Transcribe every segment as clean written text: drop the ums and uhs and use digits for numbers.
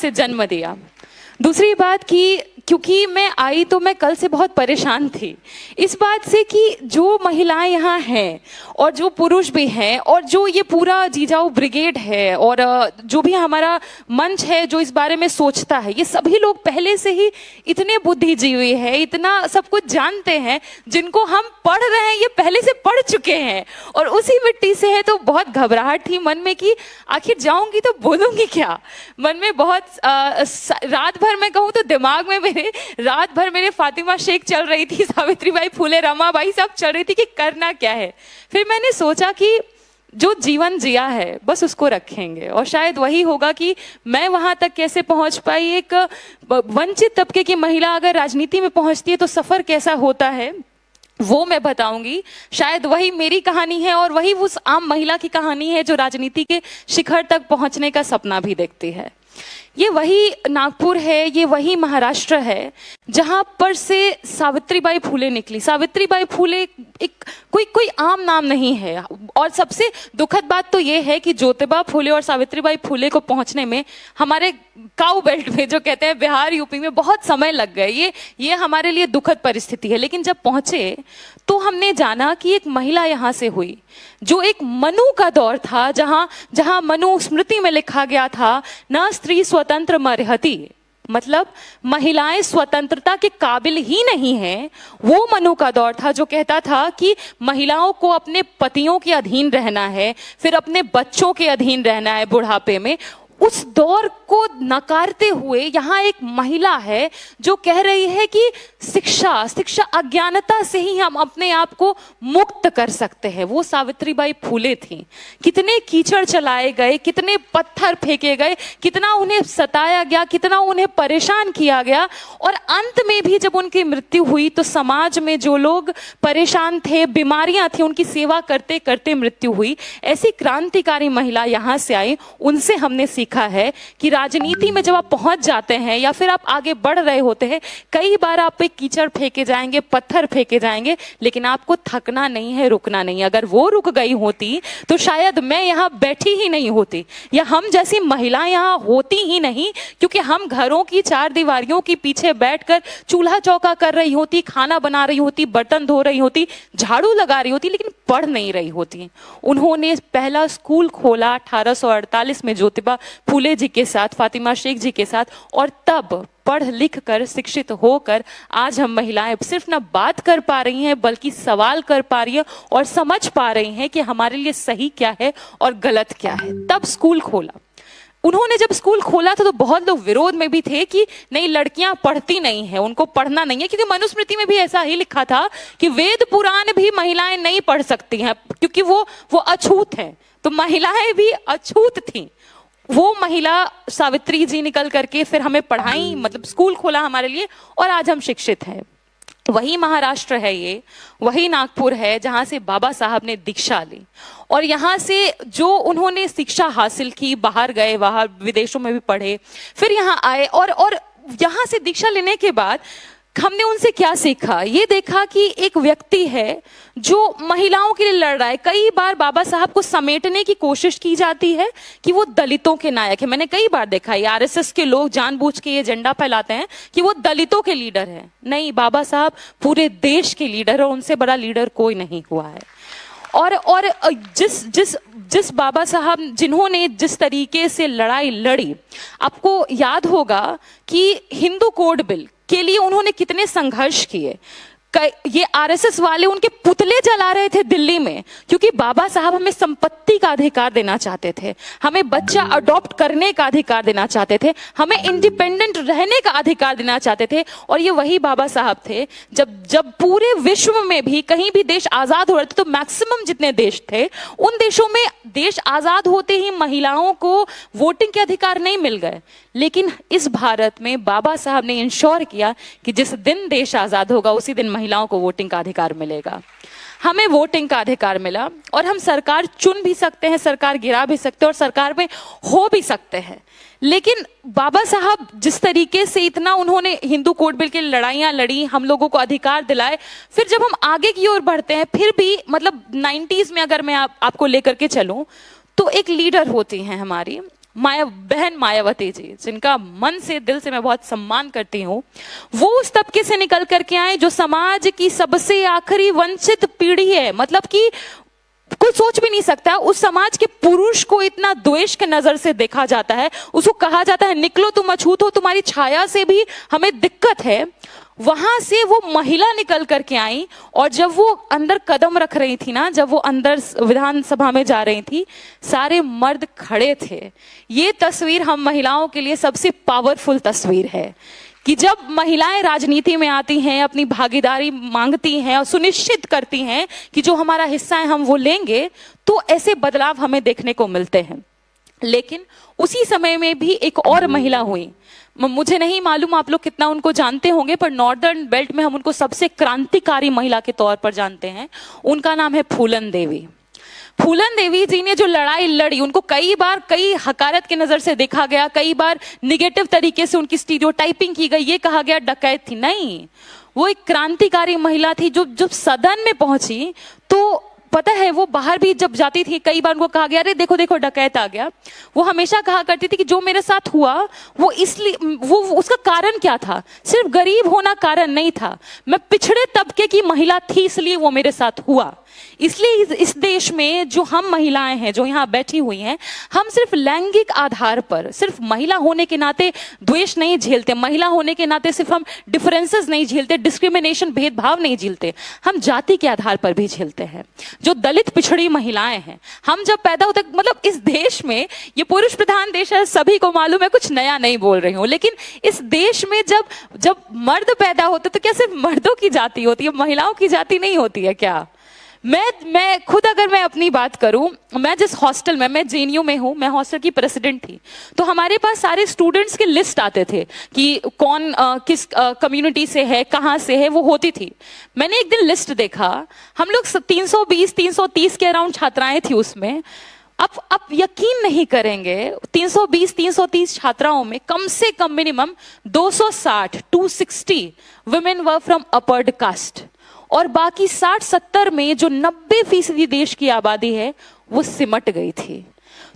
से जन्म दिया। दूसरी बात कि क्योंकि मैं आई तो मैं कल से बहुत परेशान थी इस बात से कि जो महिलाएं यहाँ हैं और जो पुरुष भी हैं और जो ये पूरा जीजाऊ ब्रिगेड है और जो भी हमारा मंच है जो इस बारे में सोचता है, ये सभी लोग पहले से ही इतने बुद्धिजीवी है, इतना सब कुछ जानते हैं, जिनको हम पढ़ रहे हैं ये पहले से पढ़ चुके हैं और उसी मिट्टी से है। तो बहुत घबराहट थी मन में कि आखिर जाऊंगी तो बोलूंगी क्या। मन में बहुत रात भर मैं कहूँ तो दिमाग में रात भर मेरे फातिमा शेख चल रही थी, सावित्रीबाई फुले, रमाबाई सब चल रही थी कि करना क्या है। फिर मैंने सोचा कि जो जीवन जिया है बस उसको रखेंगे और शायद वही होगा कि मैं वहां तक कैसे पहुंच पाई। एक वंचित तबके की महिला अगर राजनीति में पहुंचती है तो सफर कैसा होता है वो मैं बताऊंगी। शायद वही मेरी कहानी है और वही उस आम महिला की कहानी है जो राजनीति के शिखर तक पहुंचने का सपना भी देखती है। ये वही नागपुर है, ये वही महाराष्ट्र है जहां पर से सावित्रीबाई फुले निकली। सावित्रीबाई फुले एक कोई आम नाम नहीं है और सबसे दुखद बात तो ये है कि ज्योतिबा फुले और सावित्रीबाई फुले को पहुंचने में हमारे काऊ बेल्ट में जो कहते हैं बिहार यूपी में बहुत समय लग गए। ये हमारे लिए दुखद परिस्थिति है। लेकिन जब पहुंचे तो हमने जाना कि एक महिला यहाँ से हुई जो एक मनु का दौर था, जहां मनु स्मृति में लिखा गया था न स्त्री स्वतंत्र मर्हति, मतलब महिलाएं स्वतंत्रता के काबिल ही नहीं हैं। वो मनु का दौर था जो कहता था कि महिलाओं को अपने पतियों के अधीन रहना है, फिर अपने बच्चों के अधीन रहना है बुढ़ापे में। उस दौर को नकारते हुए यहाँ एक महिला है जो कह रही है कि शिक्षा अज्ञानता से ही हम अपने आप को मुक्त कर सकते हैं। वो सावित्रीबाई फुले थी। कितने कीचड़ चलाए गए, कितने पत्थर फेंके गए, कितना उन्हें सताया गया, कितना उन्हें परेशान किया गया और अंत में भी जब उनकी मृत्यु हुई तो समाज में जो लोग परेशान थे, बीमारियां थी, उनकी सेवा करते करते मृत्यु हुई। ऐसी क्रांतिकारी महिला यहाँ से आई। उनसे हमने सीखा है कि राजनीति में जब आप पहुंच जाते हैं या फिर आप आगे बढ़ रहे होते हैं, कई बार आप पे कीचड़ फेंके जाएंगे, पत्थर फेंके जाएंगे, लेकिन आपको थकना नहीं है, रुकना नहीं है। अगर वो रुक गई होती तो शायद मैं यहाँ बैठी ही नहीं होती या हम जैसी महिलाएं यहाँ होती ही नहीं, क्योंकि हम घरों की चार दीवारियों के पीछे बैठकर चूल्हा चौका कर रही होती, खाना बना रही होती, बर्तन धो रही होती, झाड़ू लगा रही होती, लेकिन पढ़ नहीं रही होती। उन्होंने पहला स्कूल खोला 1848 में ज्योतिबा फुले जी के साथ, फातिमा शेख जी के साथ, और तब पढ़ लिख कर शिक्षित होकर आज हम महिलाएं सिर्फ ना बात कर पा रही हैं बल्कि सवाल कर पा रही हैं और समझ पा रही हैं कि हमारे लिए सही क्या है और गलत क्या है। तब स्कूल खोला। उन्होंने जब स्कूल खोला था तो बहुत लोग विरोध में भी थे कि नहीं, लड़कियां पढ़ती नहीं है, उनको पढ़ना नहीं है, क्योंकि मनुस्मृति में भी ऐसा ही लिखा था कि वेद पुराण भी महिलाएं नहीं पढ़ सकती हैं क्योंकि वो अछूत हैं। तो महिलाएं भी अछूत थीं। वो महिला सावित्री जी निकल करके फिर हमें पढ़ाई, मतलब स्कूल खोला हमारे लिए और आज हम शिक्षित हैं। वही महाराष्ट्र है ये, वही नागपुर है जहां से बाबा साहब ने दीक्षा ली और यहाँ से जो उन्होंने शिक्षा हासिल की, बाहर गए, बाहर विदेशों में भी पढ़े, फिर यहाँ आए और यहाँ से दीक्षा लेने के बाद हमने उनसे क्या सीखा। ये देखा कि एक व्यक्ति है जो महिलाओं के लिए लड़ रहा है। कई बार बाबा साहब को समेटने की कोशिश की जाती है कि वो दलितों के नायक है। मैंने कई बार देखा है आरएसएस के लोग जानबूझ के ये एजेंडा फैलाते हैं कि वो दलितों के लीडर है। नहीं, बाबा साहब पूरे देश के लीडर है, उनसे बड़ा लीडर कोई नहीं हुआ है। और जिस बाबा साहब जिन्होंने जिस तरीके से लड़ाई लड़ी, आपको याद होगा कि हिंदू कोड बिल के लिए उन्होंने कितने संघर्ष किए। ये आरएसएस वाले उनके पुतले जला रहे थे दिल्ली में क्योंकि बाबा साहब हमें संपत्ति का अधिकार देना चाहते थे, हमें बच्चा अडॉप्ट करने का अधिकार देना चाहते थे, हमें इंडिपेंडेंट रहने का अधिकार देना चाहते थे। और ये वही बाबा साहब थे जब पूरे विश्व में भी कहीं भी देश आजाद हो रहे थे तो मैक्सिमम जितने देश थे उन देशों में देश आजाद होते ही महिलाओं को वोटिंग के अधिकार नहीं मिल गए। लेकिन इस भारत में बाबा साहब ने इंश्योर किया कि जिस दिन देश आजाद होगा उसी दिन महिलाओं को वोटिंग का अधिकार मिलेगा। हमें वोटिंग का अधिकार मिला और हम सरकार चुन भी सकते हैं, सरकार गिरा भी सकते हैं और सरकार में हो भी सकते हैं। लेकिन बाबा साहब जिस तरीके से इतना उन्होंने हिंदू कोड बिल की लड़ाइयां लड़ी, हम लोगों को अधिकार दिलाए, फिर जब हम आगे की ओर बढ़ते हैं, फिर भी मतलब 90s में अगर मैं आपको लेकर के चलूं तो एक लीडर होती हैं हमारी बहन मायावती जी, जिनका मन से दिल से मैं बहुत सम्मान करती हूँ, वो उस तबके से निकल करके आए जो समाज की सबसे आखिरी वंचित पीढ़ी है। मतलब कि कोई सोच भी नहीं सकता उस समाज के पुरुष को इतना द्वेष के नजर से देखा जाता है, उसको कहा जाता है निकलो तुम अछूत हो, तुम्हारी छाया से भी हमें दिक्कत है। वहां से वो महिला निकल करके आई और जब वो अंदर कदम रख रही थी ना, जब वो अंदर विधानसभा में जा रही थी, सारे मर्द खड़े थे। ये तस्वीर हम महिलाओं के लिए सबसे पावरफुल तस्वीर है कि जब महिलाएं राजनीति में आती हैं, अपनी भागीदारी मांगती हैं और सुनिश्चित करती हैं कि जो हमारा हिस्सा है हम वो लेंगे, तो ऐसे बदलाव हमें देखने को मिलते हैं। लेकिन उसी समय में भी एक और महिला हुई, मुझे नहीं मालूम आप लोग कितना उनको जानते होंगे, पर नॉर्दर्न बेल्ट में हम उनको सबसे क्रांतिकारी महिला के तौर पर जानते हैं। उनका नाम है फूलन देवी। फूलन देवी जी ने जो लड़ाई लड़ी, उनको कई बार कई हकारत की नजर से देखा गया, कई बार निगेटिव तरीके से उनकी स्टीरियोटाइपिंग की गई, ये कहा गया डकैत थी। नहीं, वो एक क्रांतिकारी महिला थी जो जब सदन में पहुंची तो पता है वो बाहर भी जब जाती थी कई बार उनको कहा गया अरे देखो देखो डकैत आ गया। वो हमेशा कहा करती थी कि जो मेरे साथ हुआ वो इसलिए वो उसका कारण क्या था, सिर्फ गरीब होना कारण नहीं था, मैं पिछड़े तबके की महिला थी इसलिए वो मेरे साथ हुआ। इसलिए इस देश में जो हम महिलाएं हैं जो यहाँ बैठी हुई हैं, हम सिर्फ लैंगिक आधार पर, सिर्फ महिला होने के नाते द्वेष नहीं झेलते, महिला होने के नाते सिर्फ हम डिफरेंसेस नहीं झेलते, डिस्क्रिमिनेशन भेदभाव नहीं झेलते, हम जाति के आधार पर भी झेलते हैं। जो दलित पिछड़ी महिलाएं हैं, हम जब पैदा होते, मतलब इस देश में, ये पुरुष प्रधान देश है, सभी को मालूम है, कुछ नया नहीं बोल रही हूँ, लेकिन इस देश में जब मर्द पैदा होते तो क्या सिर्फ मर्दों की जाति होती है, महिलाओं की जाति नहीं होती है क्या? मैं खुद अगर मैं अपनी बात करूं, मैं जिस हॉस्टल में, मैं जेएनयू में हूं, मैं हॉस्टल की प्रेसिडेंट थी, तो हमारे पास सारे स्टूडेंट्स के लिस्ट आते थे कि कौन किस कम्युनिटी से है, कहाँ से है, वो होती थी। मैंने एक दिन लिस्ट देखा, हम लोग 320-330 के अराउंड छात्राएं थी उसमें। अब यकीन नहीं करेंगे, 320-330 छात्राओं में कम से कम minimum 260 women were from upper caste, और बाकी 60-70 में जो 90% देश की आबादी है वो सिमट गई थी।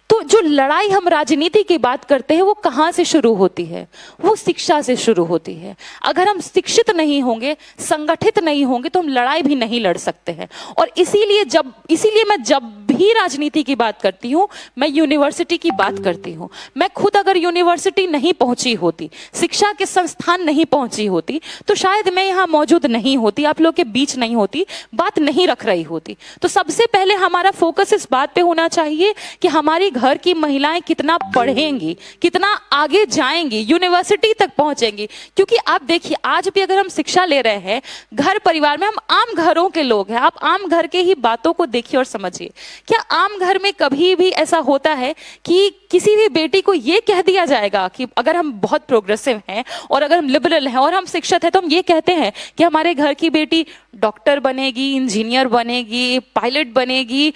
तो जो लड़ाई हम राजनीति की बात करते हैं वो कहाँ से शुरू होती है? वो शिक्षा से शुरू होती है। अगर हम शिक्षित नहीं होंगे, संगठित नहीं होंगे, तो हम लड़ाई भी नहीं लड़ सकते हैं। और इसीलिए मैं जब भी राजनीति की बात करती हूँ, मैं यूनिवर्सिटी की बात करती हूँ। मैं खुद अगर यूनिवर्सिटी नहीं पहुंची होती, शिक्षा के संस्थान नहीं पहुंची होती, तो शायद मैं यहाँ मौजूद नहीं होती, आप लोग के बीच नहीं होती, बात नहीं रख रही होती। तो सबसे पहले हमारा फोकस इस बात पे होना चाहिए कि हमारी घर की महिलाएं कितना पढ़ेंगी, कितना आगे जाएंगी, यूनिवर्सिटी तक पहुंचेंगी। क्योंकि आप देखिए, आज भी अगर हम शिक्षा ले रहे हैं घर परिवार में, हम आम घरों के लोग हैं, आप आम घर के ही बातों को देखिए और समझिए। क्या आम घर में कभी भी ऐसा होता है कि किसी भी बेटी को यह कह दिया जाएगा कि अगर हम बहुत प्रोग्रेसिव हैं और अगर हम लिबरल हैं और हम शिक्षित हैं, तो हम ये कहते हैं कि हमारे घर की बेटी डॉक्टर बनेगी, इंजीनियर बनेगी, पायलट बनेगी,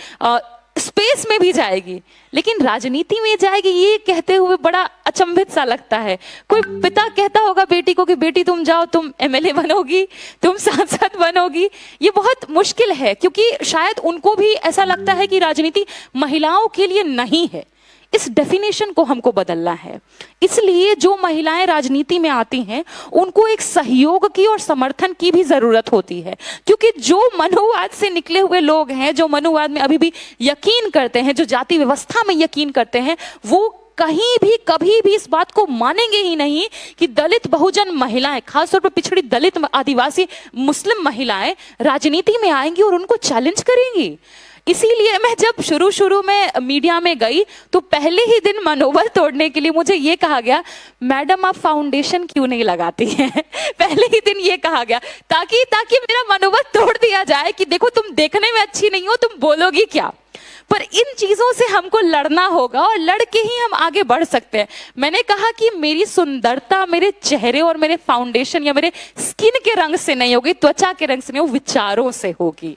स्पेस में भी जाएगी, लेकिन राजनीति में जाएगी, ये कहते हुए बड़ा अचंभित सा लगता है। कोई पिता कहता होगा बेटी को कि बेटी तुम जाओ, तुम एमएलए बनोगी, तुम सांसद बनोगी। ये बहुत मुश्किल है, क्योंकि शायद उनको भी ऐसा लगता है कि राजनीति महिलाओं के लिए नहीं है। इस डेफिनेशन को हमको बदलना है। इसलिए जो महिलाएं राजनीति में आती हैं, उनको एक सहयोग की और समर्थन की भी जरूरत होती है, क्योंकि जो मनुवाद से निकले हुए लोग हैं, जो मनुवाद में अभी भी यकीन करते हैं, जो जाति व्यवस्था में यकीन करते हैं, वो कहीं भी कभी भी इस बात को मानेंगे ही नहीं कि दलित बहुजन महिलाएं, खासतौर पर पिछड़ी दलित, आदिवासी, मुस्लिम महिलाएं राजनीति में आएंगी और उनको चैलेंज करेंगी। इसीलिए मैं जब शुरू में मीडिया में गई तो पहले ही दिन मनोबल तोड़ने के लिए मुझे ये कहा गया, मैडम आप फाउंडेशन क्यों नहीं लगाती हैं? पहले ही दिन ये कहा गया, ताकि मेरा मनोबल तोड़ दिया जाए कि देखो तुम देखने में अच्छी नहीं हो, तुम बोलोगी क्या। पर इन चीजों से हमको लड़ना होगा और लड़ के ही हम आगे बढ़ सकते हैं। मैंने कहा कि मेरी सुंदरता मेरे चेहरे और मेरे फाउंडेशन या मेरे स्किन के रंग से नहीं होगी, त्वचा के रंग से नहीं, वो विचारों से होगी।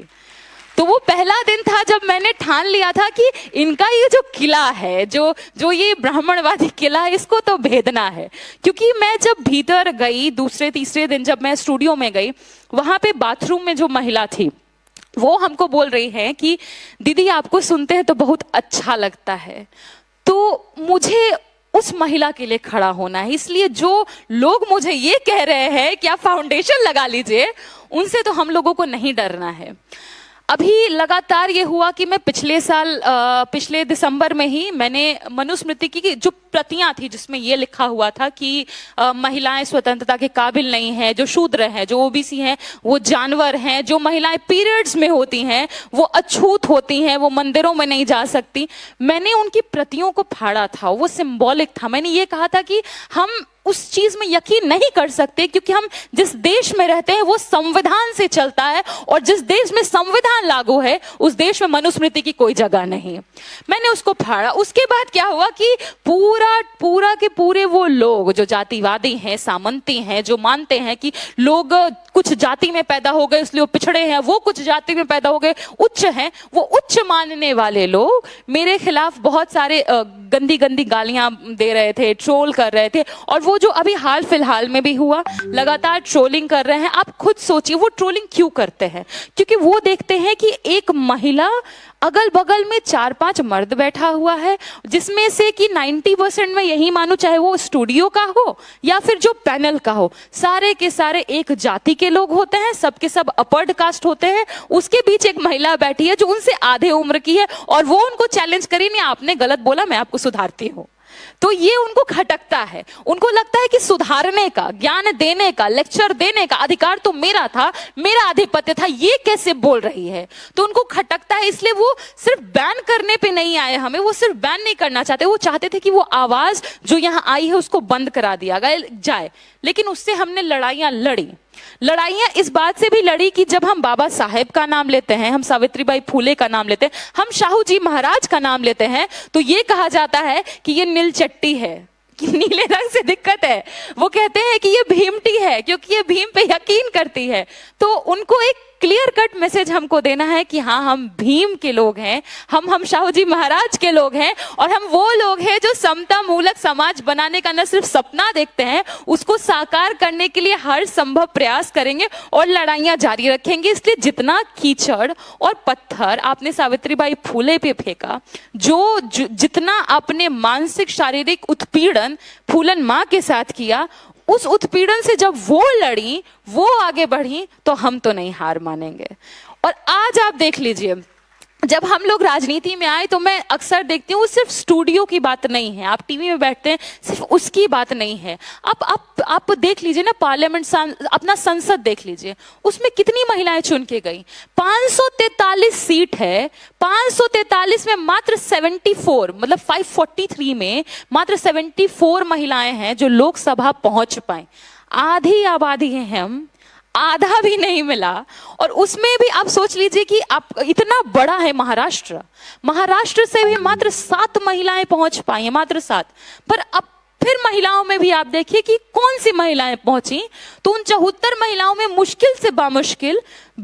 तो वो पहला दिन था जब मैंने ठान लिया था कि इनका ये जो किला है, जो ये ब्राह्मणवादी किला है, इसको तो भेदना है। क्योंकि मैं जब भीतर गई, दूसरे तीसरे दिन जब मैं स्टूडियो में गई, वहां पे बाथरूम में जो महिला थी वो हमको बोल रही है कि दीदी आपको सुनते हैं तो बहुत अच्छा लगता है। तो मुझे उस महिला के लिए खड़ा होना है। इसलिए जो लोग मुझे ये कह रहे हैं कि आप फाउंडेशन लगा लीजिए, उनसे तो हम लोगों को नहीं डरना है। अभी लगातार ये हुआ कि मैं पिछले दिसंबर में ही मैंने मनुस्मृति की जो प्रतियां थी जिसमें ये लिखा हुआ था कि महिलाएं स्वतंत्रता के काबिल नहीं है, जो शूद्र हैं, जो ओबीसी हैं वो जानवर हैं, जो महिलाएं पीरियड्स में होती हैं वो अछूत होती हैं, वो मंदिरों में नहीं जा सकती। मैंने उनकी प्रतियों को फाड़ा था, वो सिंबॉलिक था। मैंने ये कहा था कि हम उस चीज में यकीन नहीं कर सकते क्योंकि हम जिस देश में रहते हैं वो संविधान से चलता है, और जिस देश में संविधान लागू है उस देश में मनुस्मृति की कोई जगह नहीं। मैंने उसको फाड़ा। उसके बाद क्या हुआ कि पूरा के पूरे वो लोग जो जातिवादी हैं, सामंती हैं, जो मानते हैं कि लोग कुछ जाति में पैदा हो गए इसलिए वो पिछड़े हैं, वो कुछ जाति में पैदा हो गए उच्च हैं, वो उच्च मानने वाले लोग मेरे खिलाफ बहुत सारे गंदी गंदी गालियां दे रहे थे, ट्रोल कर रहे थे। और वो जो अभी हाल फिलहाल में भी हुआ, लगातार ट्रोलिंग कर रहे हैं। आप खुद सोचिए वो ट्रोलिंग क्यों करते हैं? क्योंकि वो देखते हैं कि एक महिला अगल बगल में 4-5 मर्द बैठा हुआ है, जिसमें से कि 90% में यही मानो, चाहे वो स्टूडियो का हो या फिर जो पैनल का हो, सारे के सारे एक जाति के लोग होते हैं, सबके सब अपर्ड कास्ट होते हैं। उसके बीच एक महिला बैठी है जो उनसे आधे उम्र की है और वो उनको चैलेंज करी, नहीं आपने गलत बोला, मैं आपको सुधारती हूँ। तो ये उनको खटकता है। उनको लगता है कि सुधारने का, ज्ञान देने का, लेक्चर देने का अधिकार तो मेरा था, मेरा आधिपत्य था, ये कैसे बोल रही है? तो उनको खटकता है। इसलिए वो सिर्फ बैन करने पे नहीं आए हमें, वो सिर्फ बैन नहीं करना चाहते, वो चाहते थे कि वो आवाज जो यहाँ आई है उसको बंद करा दिया जाए। लेकिन उससे हमने लड़ाइयां लड़ी। लड़ाइयां इस बात से भी लड़ी कि जब हम बाबा साहेब का नाम लेते हैं, हम सावित्रीबाई फूले का नाम लेते हैं, हम शाहू जी महाराज का नाम लेते हैं, तो ये कहा जाता है कि ये नीलचट्टी है, कि नीले रंग से दिक्कत है। वो कहते हैं कि ये भीमटी है क्योंकि ये भीम पे यकीन करती है। तो उनको एक क्लियर कट मैसेज हमको देना है कि हाँ, हम भीम के लोग हैं, हम शाहू जी महाराज के लोग हैं, और हम वो लोग हैं जो समता मूलक समाज बनाने का न सिर्फ सपना देखते हैं, उसको साकार करने के लिए हर संभव प्रयास करेंगे और लड़ाइयां जारी रखेंगे। इसलिए जितना कीचड़ और पत्थर आपने सावित्रीबाई फूले पे फेंका, जितना आपने मानसिक शारीरिक उत्पीड़न फूलन माँ के साथ किया, उस उत्पीड़न से जब वो लड़ी, वो आगे बढ़ी, तो हम तो नहीं हार मानेंगे। और आज आप देख लीजिए, जब हम लोग राजनीति में आए तो मैं अक्सर देखती हूँ सिर्फ स्टूडियो की बात नहीं है, आप टीवी में बैठते हैं, सिर्फ उसकी बात नहीं है। आप देख लीजिए ना, पार्लियामेंट, अपना संसद देख लीजिए, उसमें कितनी महिलाएं चुन के गई। 543 सीट है, 543 में मात्र 74, मतलब 543 में मात्र 74 महिलाएं हैं जो लोकसभा पहुंच पाए। आधी आबादी है हम, आधा भी नहीं मिला। और उसमें भी आप सोच लीजिए कि आप, इतना बड़ा है महाराष्ट्र से भी मात्र 7 महिलाएं पहुंच पाई हैं, मात्र 7। पर अब फिर महिलाओं में भी आप देखिए कि कौन सी महिलाएं पहुंची, तो उन 74 महिलाओं में मुश्किल से बामुश्किल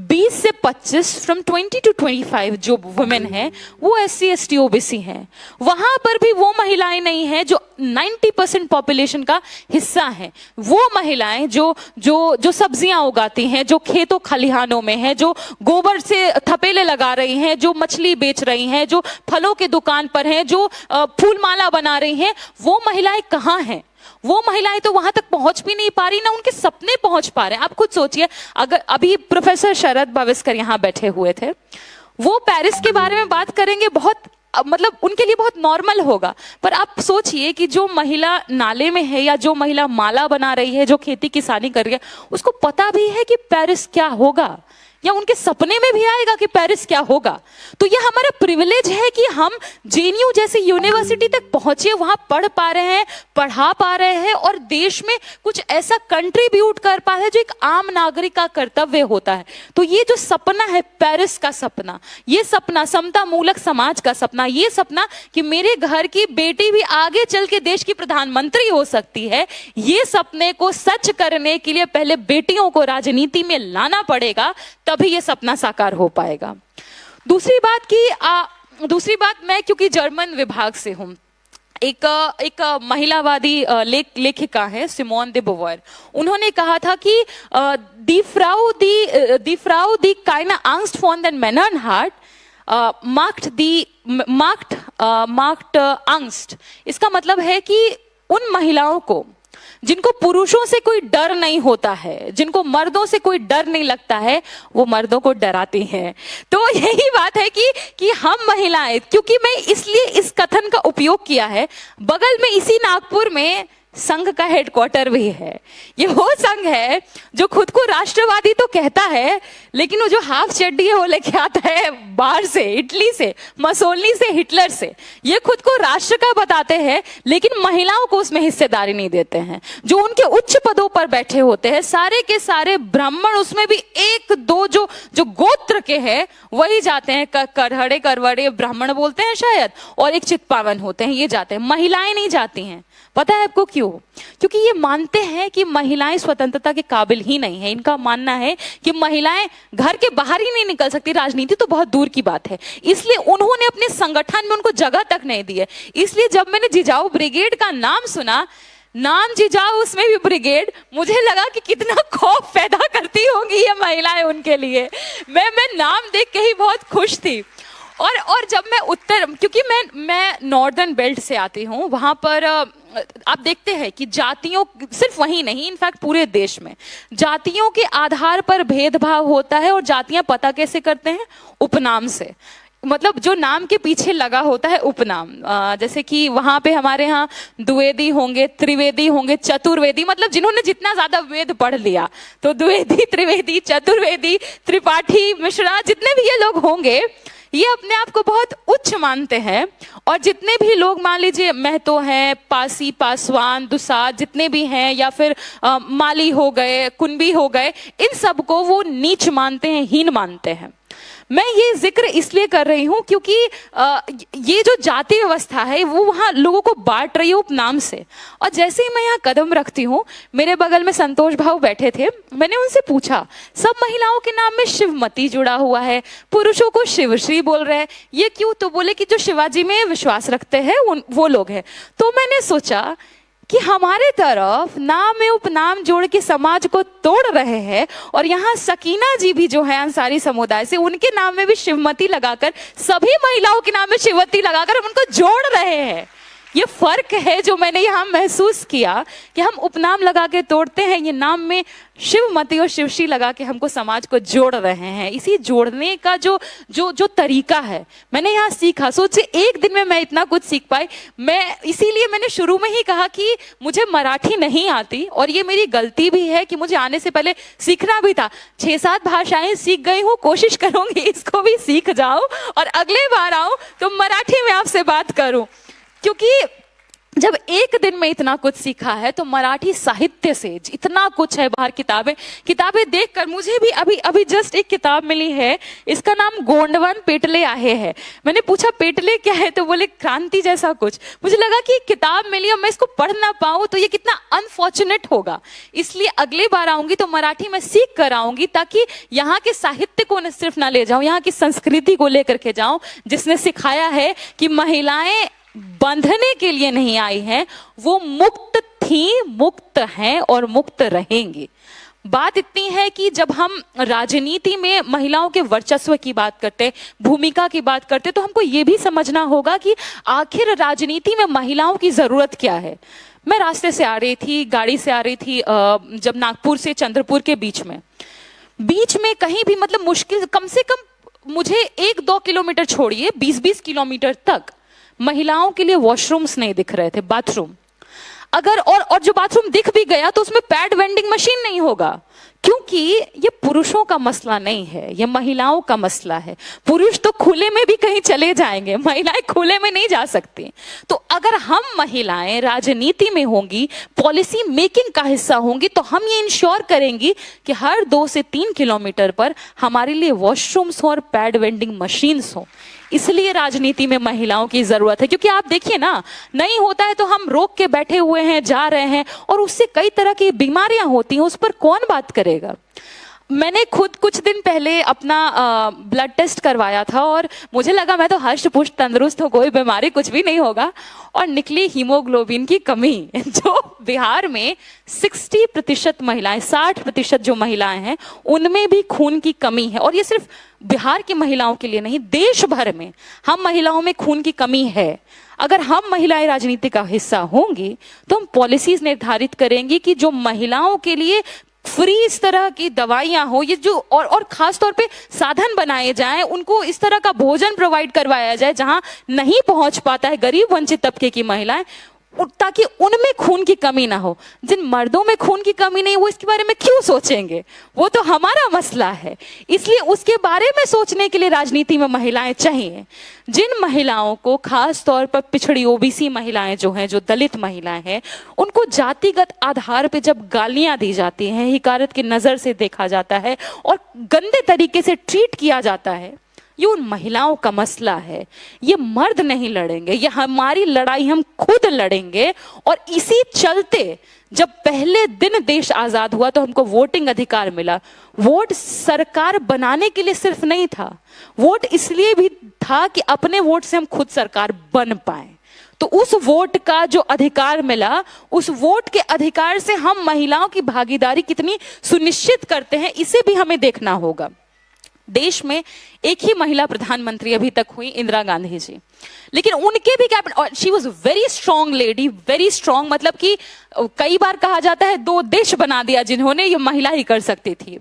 20 से 25, फ्रॉम 20 to 25 जो वुमेन है वो SC ST OBC हैं। वहां पर भी वो महिलाएं नहीं हैं जो 90% पॉपुलेशन का हिस्सा है। वो महिलाएं जो सब्जियां उगाती हैं, जो खेतों खलिहानों में हैं, जो गोबर से थपेले लगा रही हैं, जो मछली बेच रही हैं, जो फलों के दुकान पर हैं, जो फूलमाला बना रही हैं, वो महिलाएं कहाँ हैं? वो महिलाएं तो वहां तक पहुंच भी नहीं पा रही, ना उनके सपने पहुंच पा रहे हैं। आप खुद सोचिए, अगर अभी प्रोफेसर शरद भावेस्कर यहाँ बैठे हुए थे, वो पेरिस के बारे में बात करेंगे, बहुत मतलब उनके लिए बहुत नॉर्मल होगा। पर आप सोचिए कि जो महिला नाले में है या जो महिला माला बना रही है, जो खेती किसानी कर रही है, उसको पता भी है कि पेरिस क्या होगा, या उनके सपने में भी आएगा कि पेरिस क्या होगा। तो यह हमारा प्रिविलेज है कि हम JNU जैसी यूनिवर्सिटी तक पहुंचे, वहां पढ़ पा रहे हैं, पढ़ा पा रहे हैं, और देश में कुछ ऐसा कंट्रीब्यूट कर पा रहे हैं जो एक आम नागरिक का कर्तव्य होता है। तो ये जो सपना है, पेरिस का सपना, ये सपना समता मूलक समाज का सपना, ये सपना कि मेरे घर की बेटी भी आगे चल के देश की प्रधानमंत्री हो सकती है, ये सपने को सच करने के लिए पहले बेटियों को राजनीति में लाना पड़ेगा, तभी ये सपना साकार हो पाएगा। दूसरी बात मैं क्योंकि जर्मन विभाग से हूं, एक महिलावादी लेखिका है सिमोन दे बोवेर, उन्होंने कहा था कि die Frau die keine Angst vor den Männern hat, macht marked angst, इसका मतलब है कि उन महिलाओं को जिनको पुरुषों से कोई डर नहीं होता है, जिनको मर्दों से कोई डर नहीं लगता है, वो मर्दों को डराती हैं। तो यही बात है कि हम महिलाएं, क्योंकि मैं इसलिए इस कथन का उपयोग किया है, बगल में इसी नागपुर में संघ का हेडक्वार्टर भी है। ये वो संघ है जो खुद को राष्ट्रवादी तो कहता है, लेकिन वो जो हाफ चड्डी है वो लेके आता है बाहर से, इटली से, मसोलनी से, हिटलर से। ये खुद को राष्ट्र का बताते हैं, लेकिन महिलाओं को उसमें हिस्सेदारी नहीं देते हैं। जो उनके उच्च पदों पर बैठे होते हैं, सारे के सारे ब्राह्मण, उसमें भी एक दो जो गोत्र के हैं वही जाते हैं, करहड़े करवड़े ब्राह्मण बोलते हैं शायद, और एक चितपावन होते हैं, ये जाते हैं। महिलाएं नहीं जाती हैं। पता है आपको क्यों? क्योंकि ये मानते हैं कि महिलाएं स्वतंत्रता के काबिल ही नहीं है। इनका मानना है कि महिलाएं घर के बाहर ही नहीं निकल सकती, राजनीति तो बहुत दूर की बात है। इसलिए उन्होंने अपने संगठन में उनको जगह तक नहीं दी है। इसलिए जब मैंने जिजाऊ ब्रिगेड का नाम सुना, नाम जिजाऊ उसमें भी ब्रिगेड, मुझे लगा कि कितना खौफ पैदा करती होंगी ये महिलाएं उनके लिए। मैं नाम देख के ही बहुत खुश थी। और जब मैं क्योंकि मैं नॉर्दर्न बेल्ट से आती हूँ, वहां पर आप देखते हैं कि जातियों, सिर्फ वहीं नहीं, इनफैक्ट पूरे देश में जातियों के आधार पर भेदभाव होता है। और जातियां पता कैसे करते हैं? उपनाम से। मतलब जो नाम के पीछे लगा होता है उपनाम। जैसे कि वहां पे हमारे यहाँ द्विवेदी होंगे, त्रिवेदी होंगे, चतुर्वेदी, मतलब जिन्होंने जितना ज्यादा वेद पढ़ लिया, तो द्विवेदी, त्रिवेदी, चतुर्वेदी, त्रिपाठी, मिश्रा, जितने भी ये लोग होंगे, ये अपने आप को बहुत उच्च मानते हैं। और जितने भी लोग, मान लीजिए महतो हैं, पासी, पासवान, दुसाद, जितने भी हैं, या फिर माली हो गए, कुंबी हो गए, इन सबको वो नीच मानते हैं, हीन मानते हैं। मैं ये जिक्र इसलिए कर रही हूं क्योंकि ये जो जाति व्यवस्था है वो वहां लोगों को बांट रही है उपनाम से। और जैसे ही मैं यहाँ कदम रखती हूँ, मेरे बगल में संतोष भाव बैठे थे, मैंने उनसे पूछा, सब महिलाओं के नाम में शिवमती जुड़ा हुआ है, पुरुषों को शिवश्री बोल रहे हैं, ये क्यों? तो बोले कि जो शिवाजी में विश्वास रखते हैं वो लोग हैं। तो मैंने सोचा कि हमारे तरफ नाम में उपनाम जोड़ के समाज को तोड़ रहे हैं, और यहाँ सकीना जी भी जो है अंसारी समुदाय से, उनके नाम में भी शिवमती लगाकर, सभी महिलाओं के नाम में शिवमती लगाकर हम उनको जोड़ रहे हैं। ये फर्क है जो मैंने यहाँ महसूस किया कि हम उपनाम लगा के तोड़ते हैं, ये नाम में शिवमती और शिवश्री लगा के हमको समाज को जोड़ रहे हैं। इसी जोड़ने का जो तरीका है मैंने यहाँ सीखा। सोचिए एक दिन में मैं इतना कुछ सीख पाई। मैं इसीलिए मैंने शुरू में ही कहा कि मुझे मराठी नहीं आती, और ये मेरी गलती भी है कि मुझे आने से पहले सीखना भी था। 6-7 भाषाएं सीख गई हूँ, कोशिश करूंगी इसको भी सीख जाऊं और अगले बार आऊं तो मराठी में आपसे बात करूं। क्योंकि जब एक दिन में इतना कुछ सीखा है तो मराठी साहित्य से इतना कुछ है बाहर। किताबें देखकर मुझे भी अभी जस्ट एक किताब मिली है, इसका नाम गोंडवन पेटले आहे है। मैंने पूछा पेटले क्या है, तो बोले क्रांति जैसा कुछ। मुझे लगा कि किताब मिली और मैं इसको पढ़ ना पाऊं तो ये कितना अनफॉर्चुनेट होगा। इसलिए अगली बार आऊंगी तो मराठी में सीख कर आऊंगी, ताकि यहाँ के साहित्य को न सिर्फ ना ले जाऊं, यहाँ की संस्कृति को लेकर के जाऊं, जिसने सिखाया है कि महिलाएं बंधने के लिए नहीं आई हैं, वो मुक्त थी, मुक्त हैं और मुक्त रहेंगी। बात इतनी है कि जब हम राजनीति में महिलाओं के वर्चस्व की बात करते, भूमिका की बात करते, तो हमको ये भी समझना होगा कि आखिर राजनीति में महिलाओं की जरूरत क्या है। मैं रास्ते से आ रही थी, गाड़ी से आ रही थी, जब नागपुर से चंद्रपुर के बीच में कहीं भी, मतलब मुश्किल कम से कम मुझे 1-2 किलोमीटर छोड़िए 20-20 किलोमीटर तक महिलाओं के लिए वॉशरूम्स नहीं दिख रहे थे, बाथरूम। अगर और जो बाथरूम दिख भी गया तो उसमें पैड वेंडिंग मशीन नहीं होगा, क्योंकि ये पुरुषों का मसला नहीं है, ये महिलाओं का मसला है। पुरुष तो खुले में भी कहीं चले जाएंगे, महिलाएं खुले में नहीं जा सकती। तो अगर हम महिलाएं राजनीति में होंगी, पॉलिसी मेकिंग का हिस्सा होंगी, तो हम ये इंश्योर करेंगी कि हर 2 से 3 किलोमीटर पर हमारे लिए वॉशरूम्स हो और पैड वेंडिंग मशीन्स हो। इसलिए राजनीति में महिलाओं की जरूरत है, क्योंकि आप देखिए ना, नहीं होता है तो हम रोक के बैठे हुए हैं, जा रहे हैं, और उससे कई तरह की बीमारियां होती हैं, उस पर कौन बात करेगा। मैंने खुद कुछ दिन पहले अपना ब्लड टेस्ट करवाया था और मुझे लगा मैं तो हष्ट पुष्ट तंदुरुस्त हूँ, कोई बीमारी कुछ भी नहीं होगा, और निकली हीमोग्लोबिन की कमी। जो बिहार में 60% महिलाएं, 60% जो महिलाएं हैं उनमें भी खून की कमी है। और ये सिर्फ बिहार की महिलाओं के लिए नहीं, देश भर में हम महिलाओं में खून की कमी है। अगर हम महिलाएं राजनीति का हिस्सा होंगी तो हम पॉलिसीज निर्धारित करेंगे कि जो महिलाओं के लिए फ्री इस तरह की दवाइयां हो, ये जो और खास तौर पे साधन बनाए जाएं, उनको इस तरह का भोजन प्रोवाइड करवाया जाए जहां नहीं पहुंच पाता है गरीब वंचित तबके की महिलाएं, ताकि उनमें खून की कमी ना हो। जिन मर्दों में खून की कमी नहीं, वो इसके बारे में क्यों सोचेंगे? वो तो हमारा मसला है। इसलिए उसके बारे में सोचने के लिए राजनीति में महिलाएं चाहिए। जिन महिलाओं को, खास तौर पर पिछड़ी ओबीसी महिलाएं जो हैं, जो दलित महिलाएं हैं, उनको जातिगत आधार पे जब गालियां दी जाती हैं, हिकारत की नजर से देखा जाता है और गंदे तरीके से ट्रीट किया जाता है, ये उन महिलाओं का मसला है। ये मर्द नहीं लड़ेंगे, ये हमारी लड़ाई हम खुद लड़ेंगे। और इसी चलते जब पहले दिन देश आजाद हुआ तो हमको वोटिंग अधिकार मिला। वोट सरकार बनाने के लिए सिर्फ नहीं था, वोट इसलिए भी था कि अपने वोट से हम खुद सरकार बन पाए। तो उस वोट का जो अधिकार मिला, उस वोट के अधिकार से हम महिलाओं की भागीदारी कितनी सुनिश्चित करते हैं, इसे भी हमें देखना होगा। देश में एक ही महिला प्रधानमंत्री अभी तक हुई, इंदिरा गांधी जी, लेकिन उनके भी कैबिनेट, और she was very strong lady, very strong, मतलब कि कई बार कहा जाता है 2 देश बना दिया जिन्होंने, ये महिला ही कर सकती थी।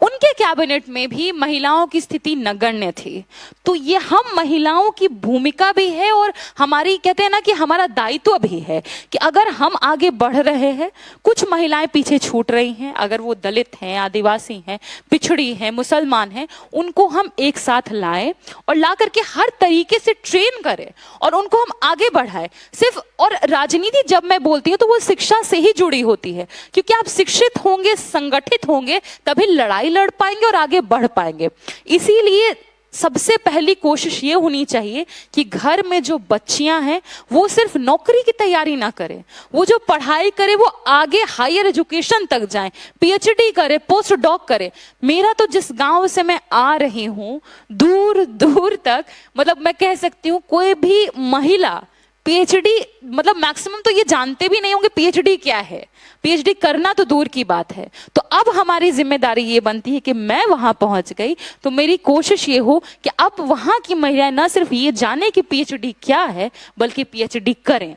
उनके कैबिनेट में भी महिलाओं की स्थिति नगण्य थी। तो ये हम महिलाओं की भूमिका भी है और हमारी, कहते हैं ना कि हमारा दायित्व भी है कि अगर हम आगे बढ़ रहे हैं, कुछ महिलाएं पीछे छूट रही हैं, अगर वो दलित हैं, आदिवासी हैं, पिछड़ी हैं, मुसलमान हैं, उनको हम एक साथ लाएं और ला करके हर तरीके से ट्रेन करें और उनको हम आगे बढ़ाएं। सिर्फ, और राजनीति जब मैं बोलती हूँ तो वो शिक्षा से ही जुड़ी होती है, क्योंकि आप शिक्षित होंगे, संगठित होंगे, तभी लड़ाई लड़ पाएंगे और आगे बढ़ पाएंगे। इसीलिए सबसे पहली कोशिश ये होनी चाहिए कि घर में जो बच्चियां हैं वो सिर्फ नौकरी की तैयारी ना करें, वो जो पढ़ाई करे वो आगे हायर एजुकेशन तक जाएं, पीएचडी करे, पोस्ट डॉक करे। मेरा तो जिस गांव से मैं आ रही हूं, दूर दूर तक, मतलब मैं कह सकती हूँ कोई भी महिला पीएचडी, मतलब मैक्सिमम तो ये जानते भी नहीं होंगे पीएचडी क्या है, पीएचडी करना तो दूर की बात है। तो अब हमारी जिम्मेदारी ये बनती है कि मैं वहां पहुंच गई तो मेरी कोशिश ये हो कि अब वहां की महिलाएं ना सिर्फ ये जाने कि पीएचडी क्या है, बल्कि पीएचडी करें,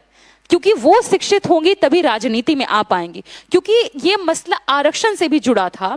क्योंकि वो शिक्षित होंगी तभी राजनीति में आ पाएंगी। क्योंकि ये मसला आरक्षण से भी जुड़ा था।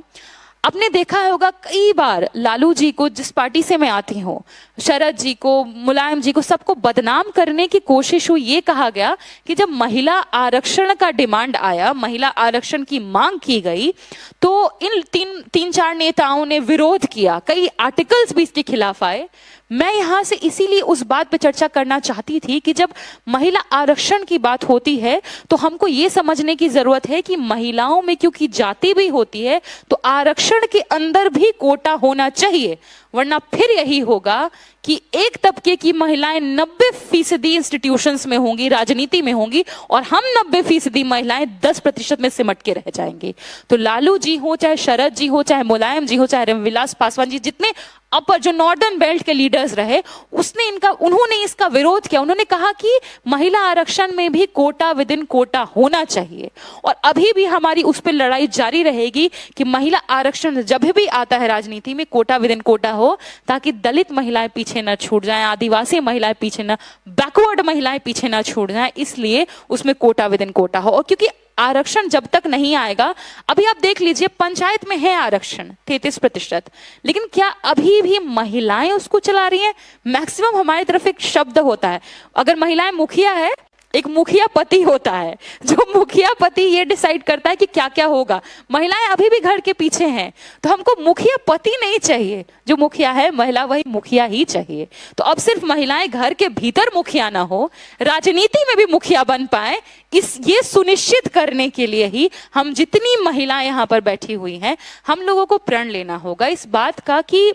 आपने देखा होगा कई बार लालू जी को, जिस पार्टी से मैं आती हूँ, शरद जी को, मुलायम जी को, सबको बदनाम करने की कोशिश हुई। ये कहा गया कि जब महिला आरक्षण का डिमांड आया, महिला आरक्षण की मांग की गई, तो इन तीन चार नेताओं ने विरोध किया, कई आर्टिकल्स भी इसके खिलाफ आए। मैं यहाँ से इसीलिए उस बात पे चर्चा करना चाहती थी कि जब महिला आरक्षण की बात होती है तो हमको ये समझने की जरूरत है कि महिलाओं में क्योंकि जाति भी होती है तो आरक्षण के अंदर भी कोटा होना चाहिए, वरना फिर यही होगा कि एक तबके की महिलाएं 90% इंस्टीट्यूशंस में होंगी, राजनीति में होंगी, और हम 90% महिलाएं 10% में सिमट के रह जाएंगी। तो लालू जी हो, चाहे शरद जी हो, चाहे मुलायम जी हो, चाहे रामविलास पासवान जी, जितने अपर जो नॉर्दर्न बेल्ट के लीडर्स रहे, उन्होंने इसका विरोध किया। उन्होंने कहा कि महिला आरक्षण में भी कोटा विद इन कोटा होना चाहिए, और अभी भी हमारी उस पर लड़ाई जारी रहेगी कि महिला आरक्षण जब भी आता है राजनीति में, कोटा विद इन कोटा हो, ताकि दलित महिलाएं पीछे न छूट जाएं, आदिवासी महिलाएं पीछे न, बैकवर्ड महिलाएं पीछे न छूट जाएं, इसलिए उसमें कोटा विद इन कोटा हो। और क्योंकि आरक्षण जब तक नहीं आएगा, अभी आप देख लीजिए पंचायत में है आरक्षण 33%, लेकिन क्या अभी भी महिलाएं उसको चला रही हैं? मैक्सिमम हमारी तरफ एक शब्द होता है, अगर महिलाएं मुखिया है, एक मुखिया पति होता है, जो मुखिया पति ये डिसाइड करता है कि क्या क्या होगा। महिलाएं अभी भी घर के पीछे हैं, तो हमको मुखिया पति नहीं चाहिए, जो मुखिया है महिला वही मुखिया ही चाहिए। तो अब सिर्फ महिलाएं घर के भीतर मुखिया ना हो, राजनीति में भी मुखिया बन पाए, ये सुनिश्चित करने के लिए ही हम जितनी महिलाएं यहाँ पर बैठी हुई हैं, हम लोगों को प्रण लेना होगा इस बात का कि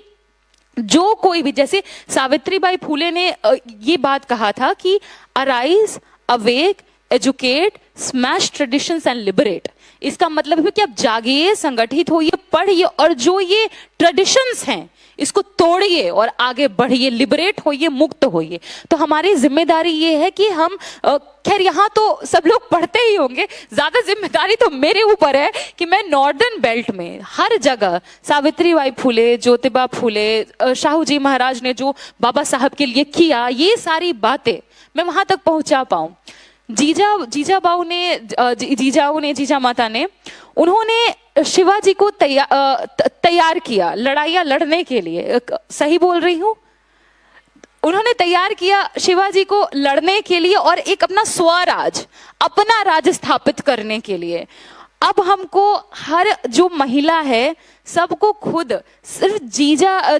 जो कोई भी, जैसे सावित्रीबाई फुले ने ये बात कहा था कि arise, awake, educate, smash traditions and liberate. इसका मतलब है कि आप जागिए, संगठित होइए, पढ़िए और जो ये ट्रेडिशंस हैं इसको तोड़िए और आगे बढ़िए, लिबरेट होइए, मुक्त होइए। तो हमारी जिम्मेदारी ये है कि हम खैर यहाँ तो सब लोग पढ़ते ही होंगे, ज्यादा जिम्मेदारी तो मेरे ऊपर है कि मैं नॉर्दर्न बेल्ट में हर जगह सावित्रीबाई फुले, ज्योतिबा फुले, शाहू जी महाराज ने जो बाबा साहब के लिए किया, ये सारी बातें मैं वहां तक पहुंचा पाऊं। जीजा माता ने उन्होंने शिवाजी को तैयार किया लड़ाइयां लड़ने के लिए। सही बोल रही हूं? उन्होंने तैयार किया शिवाजी को लड़ने के लिए और एक अपना स्वराज, अपना राज स्थापित करने के लिए। अब हमको हर जो महिला है सबको खुद सिर्फ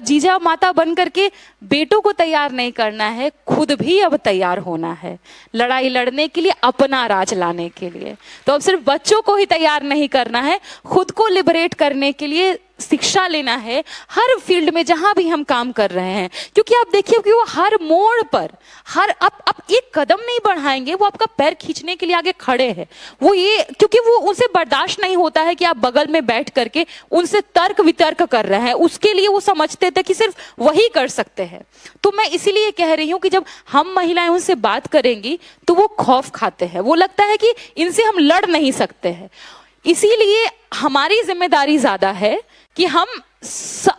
जीजा माता बन करके बेटों को तैयार नहीं करना है, खुद भी अब तैयार होना है लड़ाई लड़ने के लिए, अपना राज लाने के लिए। तो अब सिर्फ बच्चों को ही तैयार नहीं करना है, खुद को लिबरेट करने के लिए शिक्षा लेना है हर फील्ड में जहां भी हम काम कर रहे हैं। क्योंकि आप देखिए कि वो हर मोड़ पर आप एक कदम नहीं बढ़ाएंगे, वो आपका पैर खींचने के लिए आगे खड़े हैं। वो ये क्योंकि वो उनसे बर्दाश्त नहीं होता है कि आप बगल में बैठ करके उनसे तर्क वितर्क कर रहे हैं, उसके लिए वो समझते थे कि सिर्फ वही कर सकते हैं। तो मैं इसीलिए कह रही हूं कि जब हम महिलाएं उनसे बात करेंगी तो वो खौफ खाते हैं, वो लगता है कि इनसे हम लड़ नहीं सकते हैं। इसीलिए हमारी जिम्मेदारी ज्यादा है कि हम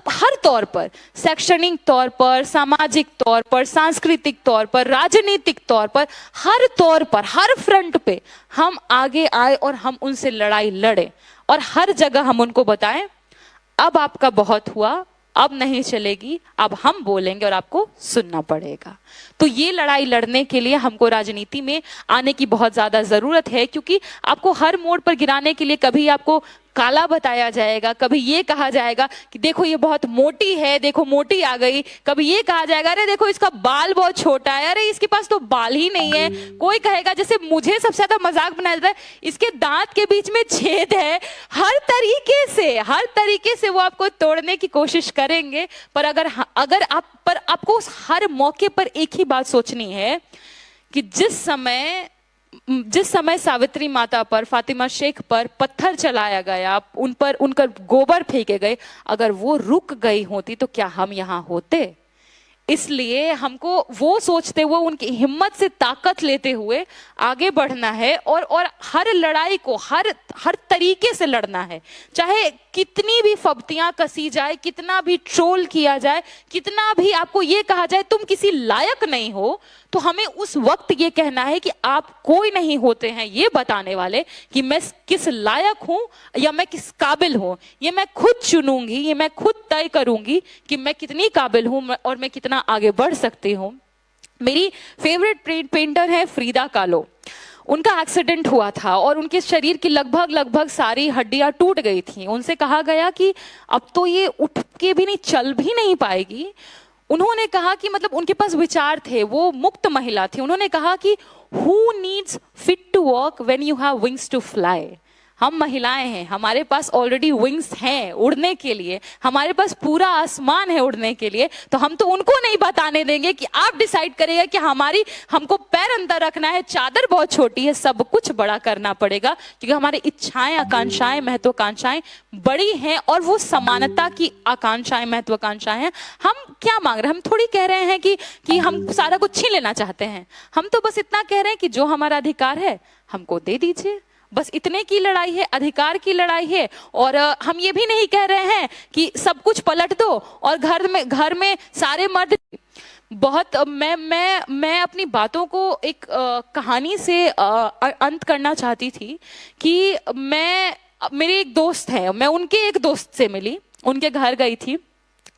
हर तौर पर, शैक्षणिक तौर पर, सामाजिक तौर पर, सांस्कृतिक तौर पर, राजनीतिक तौर पर, हर तौर पर, हर फ्रंट पे हम आगे आए और हम उनसे लड़ाई लड़े और हर जगह हम उनको बताएं अब आपका बहुत हुआ, अब नहीं चलेगी, अब हम बोलेंगे और आपको सुनना पड़ेगा। तो ये लड़ाई लड़ने के लिए हमको राजनीति में आने की बहुत ज्यादा जरूरत है, क्योंकि आपको हर मोड़ पर गिराने के लिए कभी आपको काला बताया जाएगा, कभी ये कहा जाएगा कि देखो ये बहुत मोटी है, देखो मोटी आ गई, कभी ये कहा जाएगा अरे देखो इसका बाल बहुत छोटा है, अरे इसके पास तो बाल ही नहीं है। कोई कहेगा, जैसे मुझे सबसे ज्यादा मजाक बनाया जाता है, इसके दांत के बीच में छेद है। हर तरीके से वो आपको तोड़ने की कोशिश करेंगे। पर अगर आपको आपको हर मौके पर एक ही बात सोचनी है कि जिस समय सावित्री माता पर, फातिमा शेख पर पत्थर चलाया गया, उन पर उनका गोबर फेंके गए, अगर वो रुक गई होती तो क्या हम यहाँ होते? इसलिए हमको वो सोचते हुए, उनकी हिम्मत से ताकत लेते हुए आगे बढ़ना है और हर लड़ाई को हर तरीके से लड़ना है। चाहे कितनी भी फब्तियां कसी जाए, कितना भी ट्रोल किया जाए, कितना भी आपको ये कहा जाए तुम किसी लायक नहीं हो, तो हमें उस वक्त ये कहना है कि आप कोई नहीं होते हैं ये बताने वाले कि मैं किस लायक हूं या मैं किस काबिल हूं। ये मैं खुद चुनूंगी, ये मैं खुद तय करूंगी कि मैं कितनी काबिल हूं और मैं कितना आगे बढ़ सकती हूं। मेरी फेवरेट पेंटर है फ्रीदा कालो। उनका एक्सीडेंट हुआ था और उनके शरीर की लगभग सारी हड्डियां टूट गई थी। उनसे कहा गया कि अब तो ये उठ के भी नहीं, चल भी नहीं पाएगी। उन्होंने कहा कि मतलब उनके पास विचार थे, वो मुक्त महिला थी। उन्होंने कहा कि who needs feet to walk when you have wings to fly. हम महिलाएं हैं, हमारे पास ऑलरेडी विंग्स हैं उड़ने के लिए, हमारे पास पूरा आसमान है उड़ने के लिए। तो हम तो उनको नहीं बताने देंगे कि आप डिसाइड करिएगा कि हमको पैर अंदर रखना है, चादर बहुत छोटी है, सब कुछ बड़ा करना पड़ेगा, क्योंकि हमारी इच्छाएं, आकांक्षाएं, महत्वाकांक्षाएं बड़ी हैं और वो समानता की आकांक्षाएं, महत्वाकांक्षाएं हैं। हम क्या मांग रहे हैं? हम थोड़ी कह रहे हैं कि हम सारा कुछ छीन लेना चाहते हैं। हम तो बस इतना कह रहे हैं कि जो हमारा अधिकार है हमको दे दीजिए। बस इतने की लड़ाई है, अधिकार की लड़ाई है। और हम ये भी नहीं कह रहे हैं कि सब कुछ पलट दो और घर में सारे मर्द। बहुत मैं अपनी बातों को एक कहानी से अंत करना चाहती थी कि मेरे एक दोस्त है, मैं उनके एक दोस्त से मिली, उनके घर गई थी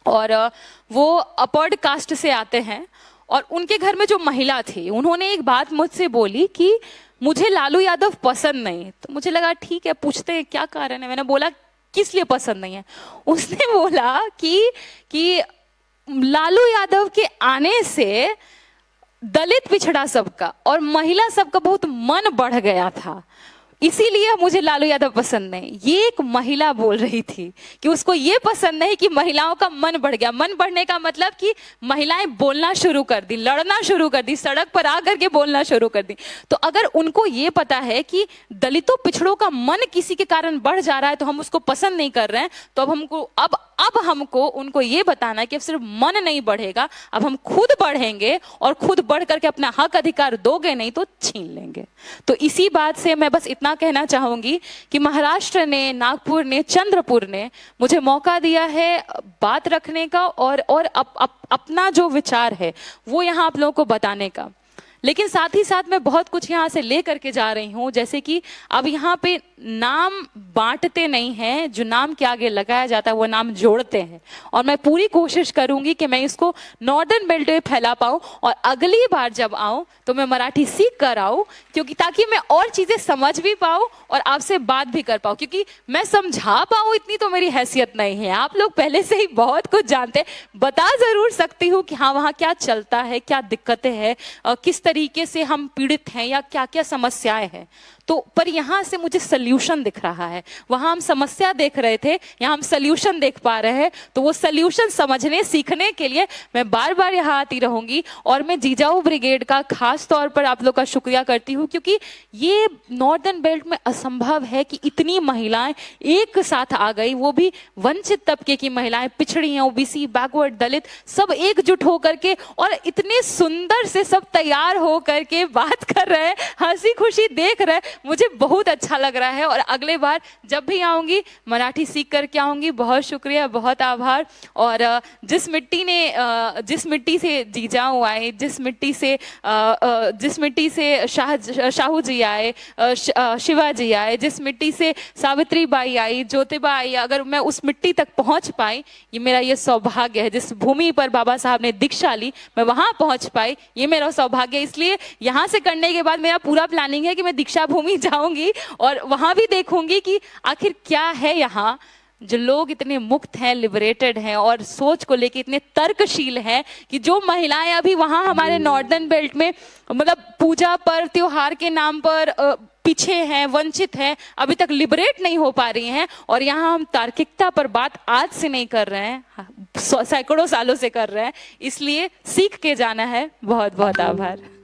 और वो अपर्ड कास्ट से आते हैं। और उनके घर में जो महिला थी, उन्होंने एक बात मुझसे बोली कि मुझे लालू यादव पसंद नहीं। तो मुझे लगा ठीक है, पूछते हैं क्या कारण है। मैंने बोला किस लिए पसंद नहीं है? उसने बोला कि लालू यादव के आने से दलित पिछड़ा सबका और महिला सबका बहुत मन बढ़ गया था। इसीलिए मुझे लालू यादव पसंद नहीं। ये एक महिला बोल रही थी कि उसको ये पसंद नहीं कि महिलाओं का मन बढ़ गया। मन बढ़ने का मतलब कि महिलाएं बोलना शुरू कर दी, लड़ना शुरू कर दी, सड़क पर आकर के बोलना शुरू कर दी। तो अगर उनको ये पता है कि दलितों पिछड़ों का मन किसी के कारण बढ़ जा रहा है तो हम उसको पसंद नहीं कर रहे हैं, तो अब हमको उनको ये बताना है कि अब सिर्फ मन नहीं बढ़ेगा, अब हम खुद बढ़ेंगे और खुद बढ़ करके अपना हक अधिकार दोगे नहीं तो छीन लेंगे। तो इसी बात से मैं बस इतना कहना चाहूंगी कि महाराष्ट्र ने, नागपुर ने, चंद्रपुर ने मुझे मौका दिया है बात रखने का और अपना जो विचार है वो यहाँ आप लोगों को बताने का। लेकिन साथ ही साथ मैं बहुत कुछ यहाँ से ले करके जा रही हूँ, जैसे कि अब यहाँ पे नाम बांटते नहीं हैं, जो नाम के आगे लगाया जाता है वो नाम जोड़ते हैं। और मैं पूरी कोशिश करूंगी कि मैं इसको नॉर्दर्न बेल्ट में फैला पाऊँ और अगली बार जब आऊँ तो मैं मराठी सीख कर आऊँ, क्योंकि ताकि मैं और चीज़ें समझ भी पाऊँ और आपसे बात भी कर पाऊँ। क्योंकि मैं समझा पाऊँ इतनी तो मेरी हैसियत नहीं है, आप लोग पहले से ही बहुत कुछ जानते हैं। बता ज़रूर सकती हूँ कि हाँ वहाँ क्या चलता है, क्या दिक्कतें हैं, किस तरीके से हम पीड़ित हैं या क्या क्या समस्याएं हैं। तो पर यहाँ से मुझे सल्यूशन दिख रहा है, वहाँ हम समस्या देख रहे थे, यहाँ हम सल्यूशन देख पा रहे हैं। तो वो सल्यूशन समझने सीखने के लिए मैं बार बार यहाँ आती रहूंगी। और मैं जिजाऊ ब्रिगेड का खास तौर पर आप लोग का शुक्रिया करती हूँ, क्योंकि ये नॉर्दर्न बेल्ट में असंभव है कि इतनी महिलाएं एक साथ आ गई, वो भी वंचित तबके की महिलाएं, पिछड़ी हैं, ओबीसी, बैकवर्ड, दलित, सब एकजुट होकर के और इतने सुंदर से सब तैयार होकर के बात कर रहे हैं, हंसी खुशी देख रहे हैं। मुझे बहुत अच्छा लग रहा है और अगले बार जब भी आऊंगी मराठी सीख करके आऊंगी। बहुत शुक्रिया, बहुत आभार। और जिस मिट्टी से जीजाऊ आए, जिस मिट्टी से शाहू जी आए, शिवाजी आए, जिस मिट्टी से सावित्री बाई आई, ज्योतिबा आई, अगर मैं उस मिट्टी तक पहुंच पाई, ये मेरा ये सौभाग्य है। जिस भूमि पर बाबा साहब ने दीक्षा ली, मैं वहां पहुंच पाई, ये मेरा सौभाग्य है। इसलिए यहां से करने के बाद मेरा पूरा प्लानिंग है कि मैं दीक्षा भूमि जाऊंगी और वहां भी देखूंगी कि आखिर क्या है यहाँ, जो लोग इतने मुक्त हैं, लिबरेटेड हैं और सोच को लेके इतने तर्कशील हैं कि जो महिलाएं अभी वहां हमारे नॉर्दर्न बेल्ट में मतलब पूजा पर, त्योहार के नाम पर पीछे हैं, वंचित हैं, अभी तक लिबरेट नहीं हो पा रही हैं। और यहाँ हम तार्किकता पर बात आज से नहीं कर रहे हैं, सैकड़ों सालों से कर रहे हैं। इसलिए सीख के जाना है। बहुत बहुत आभार।